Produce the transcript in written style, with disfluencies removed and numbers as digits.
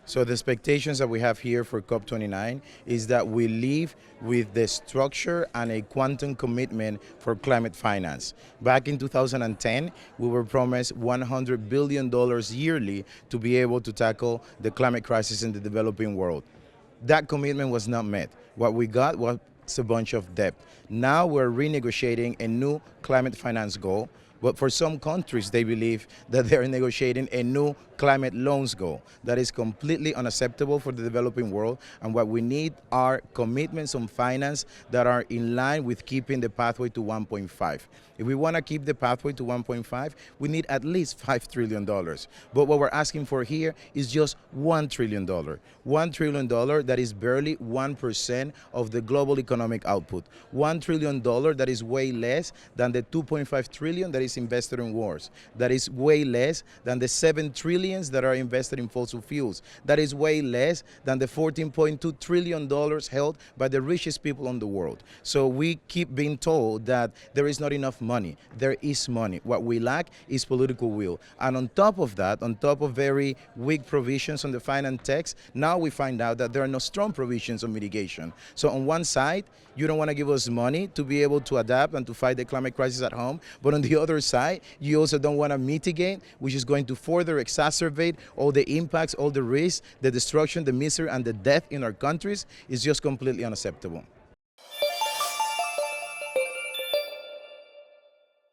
So the expectations that we have here for COP29 is that we leave with the structure and a quantum commitment for climate finance. Back in 2010, we were promised $100 billion yearly to be able to tackle the climate crisis in the developing world. That commitment was not met. What we got was a bunch of debt. Now we're renegotiating a new climate finance goal, but for some countries, they believe that they're negotiating a new climate loans goal. That is completely unacceptable for the developing world, and what we need are commitments on finance that are in line with keeping the pathway to 1.5. If we want to keep the pathway to 1.5, we need at least $5 trillion. But what we're asking for here is just $1 trillion. $1 trillion that is barely 1% of the global economic output. $1 trillion that is way less than the 2.5 trillion that is invested in wars. That is way less than the 7 trillions that are invested in fossil fuels. That is way less than the $14.2 trillion held by the richest people in the world. So we keep being told that there is not enough money. There is money. What we lack is political will. And on top of that, on top of very weak provisions on the finance text, now we find out that there are no strong provisions on mitigation. So on one side, you don't want to give us money to be able to adapt and to fight the climate crisis at home, but on the other side, you also don't want to mitigate, which is going to further exacerbate all the impacts, all the risks, the destruction, the misery, and the death in our countries. Is just completely unacceptable.